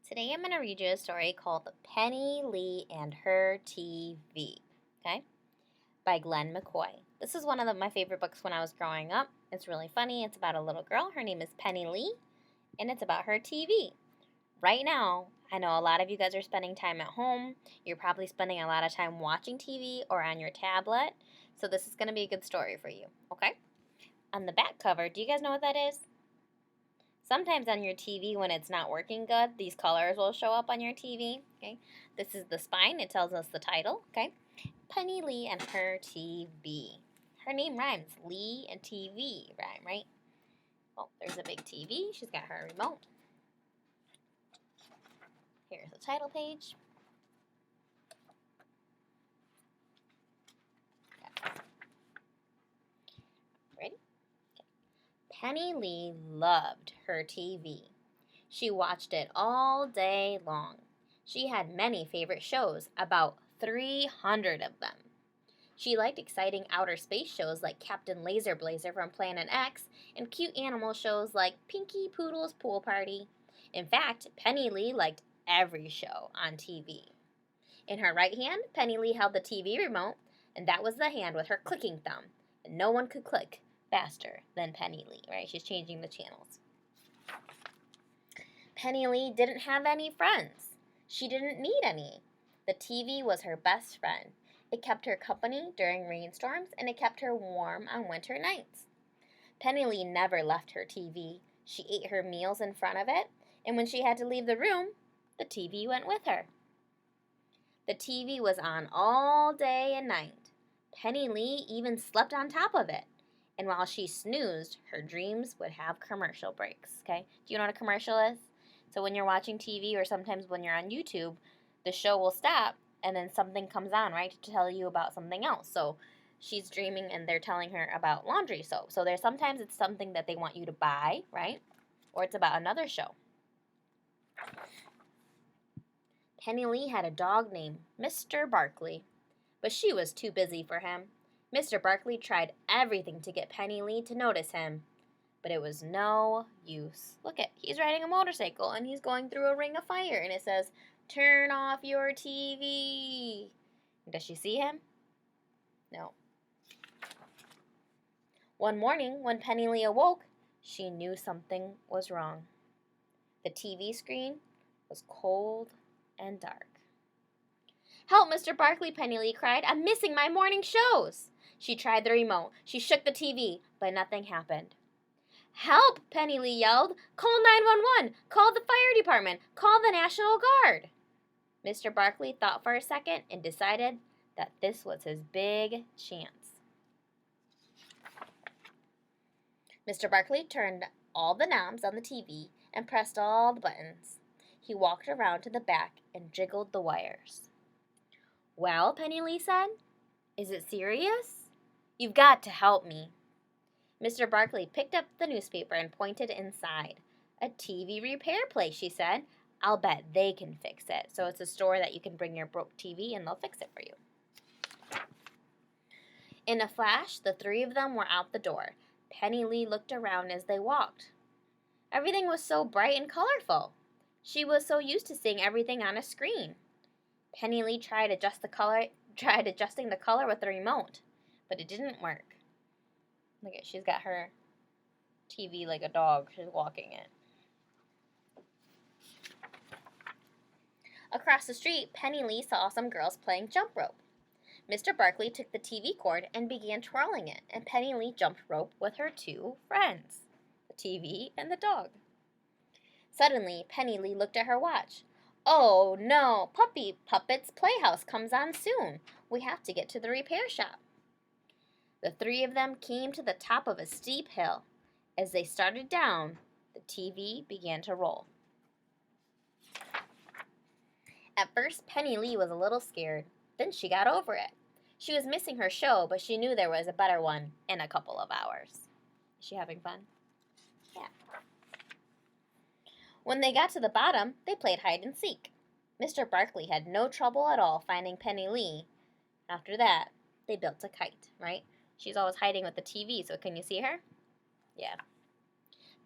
Today I'm going to read you a story called Penny Lee and Her TV, okay? By Glenn McCoy. This is one of my favorite books when I was growing up. It's really funny. It's about a little girl. Her name is Penny Lee, and it's about her TV. Right now, I know a lot of you guys are spending time at home. You're probably spending a lot of time watching TV or on your tablet, so this is going to be a good story for you, okay? On the back cover, do you guys know what that is? Sometimes on your TV, when it's not working good, these colors will show up on your TV. Okay, this is the spine. It tells us the title. Okay, Penny Lee and Her TV. Her name rhymes. Lee and TV rhyme, right? Oh, there's a big TV. She's got her remote. Here's the title page. Ready? Okay. Penny Lee loved her TV. She watched it all day long. She had many favorite shows, about 300 of them. She liked exciting outer space shows like Captain Laser Blazer from Planet X and cute animal shows like Pinky Poodle's Pool Party. In fact, Penny Lee liked every show on TV. In her right hand, Penny Lee held the TV remote, and that was the hand with her clicking thumb. And no one could click faster than Penny Lee, right? She's changing the channels. Penny Lee didn't have any friends. She didn't need any. The TV was her best friend. It kept her company during rainstorms, and it kept her warm on winter nights. Penny Lee never left her TV. She ate her meals in front of it, and when she had to leave the room, the TV went with her. The TV was on all day and night. Penny Lee even slept on top of it. And while she snoozed, her dreams would have commercial breaks, okay? Do you know what a commercial is? So when you're watching TV or sometimes when you're on YouTube, the show will stop and then something comes on, right, to tell you about something else. So she's dreaming and they're telling her about laundry soap. So there's sometimes it's something that they want you to buy, right? Or it's about another show. Penny Lee had a dog named Mr. Barkley, but she was too busy for him. Mr. Barkley tried everything to get Penny Lee to notice him, but it was no use. Look at, he's riding a motorcycle and he's going through a ring of fire and it says, "Turn off your TV." Does she see him? No. One morning, when Penny Lee awoke, she knew something was wrong. The TV screen was cold and dark. "Help, Mr. Barkley," Penny Lee cried. "I'm missing my morning shows." She tried the remote. She shook the TV, but nothing happened. "Help!" Penny Lee yelled. "Call 911! Call the fire department! Call the National Guard!" Mr. Barkley thought for a second and decided that this was his big chance. Mr. Barkley turned all the knobs on the TV and pressed all the buttons. He walked around to the back and jiggled the wires. "Well," Penny Lee said, "is it serious? You've got to help me." Mr. Barkley picked up the newspaper and pointed inside. "A TV repair place," she said. "I'll bet they can fix it." So it's a store that you can bring your broke TV and they'll fix it for you. In a flash, the three of them were out the door. Penny Lee looked around as they walked. Everything was so bright and colorful. She was so used to seeing everything on a screen. Penny Lee tried adjusting the color with the remote, but it didn't work. Look at, she's got her TV like a dog. She's walking it. Across the street, Penny Lee saw some girls playing jump rope. Mr. Barkley took the TV cord and began twirling it, and Penny Lee jumped rope with her two friends, the TV and the dog. Suddenly, Penny Lee looked at her watch. "Oh no, Puppy Puppet's Playhouse comes on soon. We have to get to the repair shop." The three of them came to the top of a steep hill. As they started down, the TV began to roll. At first, Penny Lee was a little scared. Then she got over it. She was missing her show, but she knew there was a better one in a couple of hours. Is she having fun? Yeah. When they got to the bottom, they played hide and seek. Mr. Barkley had no trouble at all finding Penny Lee. After that, they built a kite, right? She's always hiding with the TV, so can you see her? Yeah.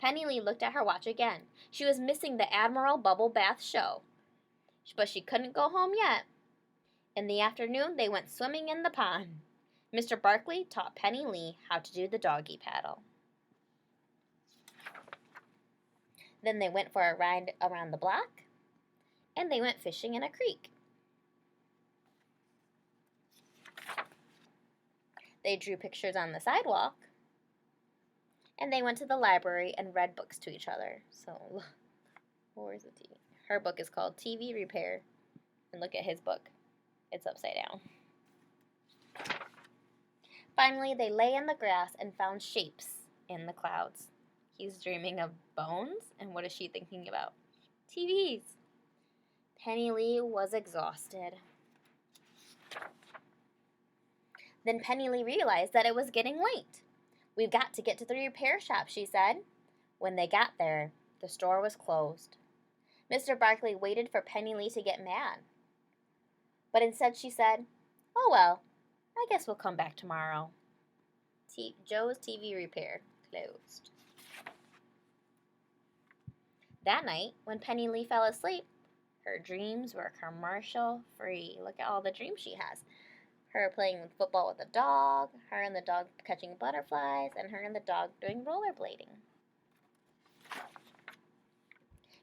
Penny Lee looked at her watch again. She was missing the Admiral Bubble Bath show. But she couldn't go home yet. In the afternoon, they went swimming in the pond. Mr. Barkley taught Penny Lee how to do the doggy paddle. Then they went for a ride around the block, and they went fishing in a creek. They drew pictures on the sidewalk, and they went to the library and read books to each other. So, where's the TV? Her book is called TV Repair, and look at his book. It's upside down. Finally, they lay in the grass and found shapes in the clouds. He's dreaming of bones, and what is she thinking about? TVs. Penny Lee was exhausted. Then Penny Lee realized that it was getting late. "We've got to get to the repair shop," she said. When they got there, the store was closed. Mr. Barkley waited for Penny Lee to get mad. But instead she said, "Oh well, I guess we'll come back tomorrow." Joe's TV Repair closed. That night, when Penny Lee fell asleep, her dreams were commercial-free. Look at all the dreams she has. Her playing with football with a dog, her and the dog catching butterflies, and her and the dog doing rollerblading.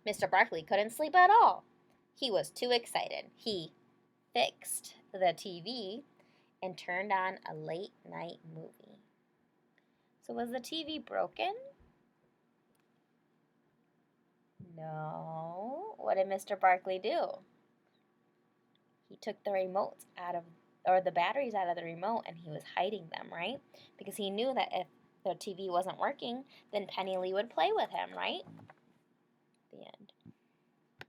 Mr. Barkley couldn't sleep at all. He was too excited. He fixed the TV and turned on a late-night movie. So was the TV broken? No. What did Mr. Barkley do? He took the remotes the batteries out of the remote, and he was hiding them, right? Because he knew that if the TV wasn't working, then Penny Lee would play with him, right?